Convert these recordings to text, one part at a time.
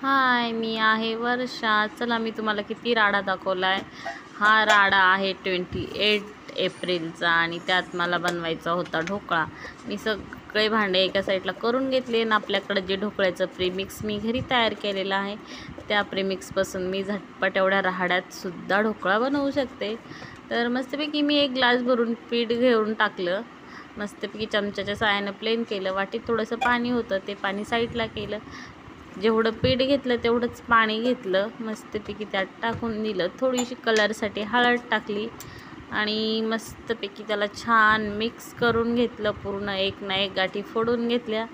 हाय, मी आहे वर्षा. चला मी तुम्हाला किती राडा दाखवलाय. हा राडा आहे 28 एप्रिलचा आणि त्यात मला बनवायचा होता ढोकळा. मी सगळे भांडे एका साईडला करून घेतले आणि आपल्याकडे जे ढोकळ्याचं प्रीमिक्स मी घरी तयार केलेलं आहे त्या प्रीमिक्सपासून मी झटपट एवढ्या राहाड्यात सुद्धा ढोकळा बनवू शकते. तर मस्तपैकी मी एक ग्लास भरून पीठ घेऊन टाकलं. मस्तपैकी चमच्याच्या साहाय्यानं प्लेन केलं. वाटीत थोडंसं पाणी होतं, ते पाणी साईडला केलं. जेवढं पीठ घेतलं तेवढंच पाणी घेतलं. मस्तपैकी त्यात टाकून दिलं. थोडीशी कलरसाठी हळद टाकली आणि मस्तपैकी त्याला छान मिक्स करून घेतलं. पूर्ण एक ना एक गाठी फोडून घेतल्या.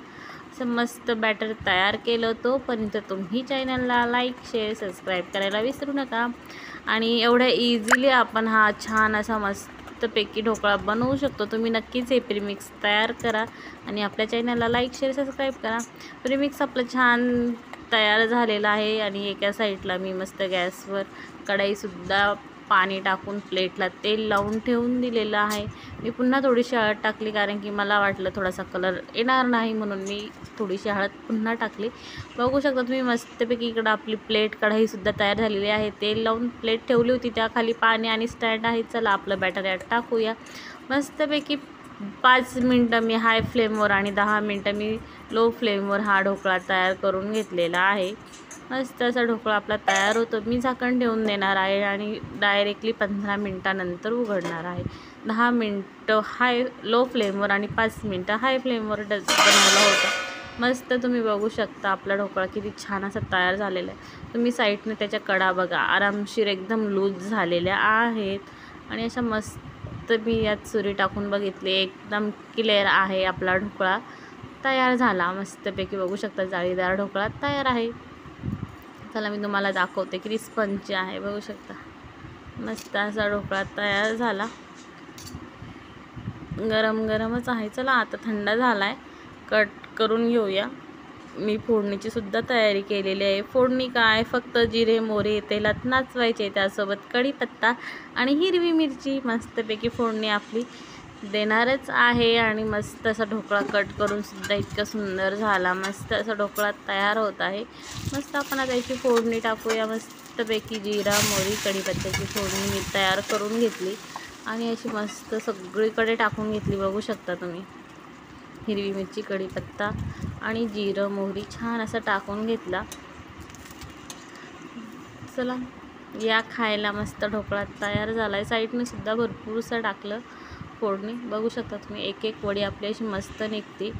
असं मस्त बॅटर तयार केलं. तोपर्यंत तुम्ही चॅनलला लाईक, शेअर, सबस्क्राईब करायला विसरू नका. आणि एवढ्या इझिली आपण हा छान असा मस्तपैकी ढोकळा बनवू शकतो. तुम्ही नक्कीच हे प्रीमिक्स तयार करा आणि आपल्या चॅनलला लाईक, शेअर, सबस्क्राईब करा. प्रीमिक्स आपलं छान तयार झालेलं आहे आणि एका साईडला मी मस्त गॅसवर कढईसुद्धा पाणी टाकून प्लेटला तेल लावून ठेवून दिलेलं आहे. मी पुन्हा थोडीशी हळद टाकली, कारण की मला वाटलं थोडासा कलर येणार नाही म्हणून मी थोडीशी हळद पुन्हा टाकली. बघू शकता तुम्ही मस्तपैकी इकडं आपली प्लेट कढईसुद्धा तयार झालेली आहे. तेल लावून प्लेट ठेवली होती, त्याखाली पाणी आणि स्टँड आहे. चला आपलं बॅटर यात टाकूया. मस्तपैकी 5 मिनटं मी हाय फ्लेमवर आणि 10 मिनटं मी लो फ्लेमवर हा ढोकळा तयार करून घेतलेला आहे. मस्त असा ढोकळा आपला तयार होतो. मी झाकण ठेवून देणार आहे आणि डायरेक्टली 15 मिनटानंतर उघडणार आहे. 10 मिनटं लो फ्लेमवर आणि 5 मिनटं हाय फ्लेमवर बनवला होता. मस्त तुम्ही बघू शकता आपला ढोकळा किती छान असा तयार झालेला आहे. तुम्ही साईडने त्याच्या कडा बघा, आरामशीर एकदम लूज झालेल्या आहेत आणि अशा मस्त मी यात सुरी टाकून बघितली, एकदम क्लिअर आहे. आपला ढोकळा तयार झाला. मस्तपैकी बघू शकता जाळीदार ढोकळा तयार आहे. चला मी तुम्हाला दाखवते किती स्पंजी आहे. बघू शकता मस्त असा ढोकळा तयार झाला. गरम गरमच आहे. चला आता थंड झाला आहे, कट करून घेऊया. मी फोडणीची सुद्धा तयारी केलेली आहे. फोडणी काय, फक्त जिरे मोहरी तेलात नाचवायचे, त्यासोबत कढीपत्ता आणि हिरवी मिरची. मस्तपैकी फोडणी आपली देणारच आहे आणि मस्त असा ढोकळा कट करून सुद्धा इतका सुंदर झाला. मस्त असा ढोकळा तयार होत आहे. मस्त आपण आता याची फोडणी टाकूया. मस्तपैकी जिरा मोहरी कढीपत्त्याची फोडणी मी तयार करून घेतली आणि अशी मस्त सगळीकडे टाकून घेतली. बघू शकता तुम्ही हिरवी मिरची, कढीपत्ता आणि जिरं मोहरी छान असं टाकून घेतला. चला या खायला. मस्त ढोकळा तयार झाला आहे. साईडने सुद्धा भरपूरसं टाकलं फोडणी. बघू शकता तुम्ही एक एक वडी आपली अशी मस्त निघते.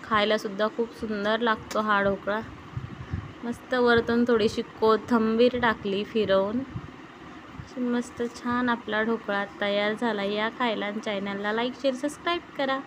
खायलासुद्धा खूप सुंदर लागतो हा ढोकळा. मस्त वरतून थोडीशी कोथिंबीर टाकली फिरवून. मस्त छान आपला ढोकळा तयार झाला. या खायला. चॅनलला लाईक, शेअर, सबस्क्राईब करा.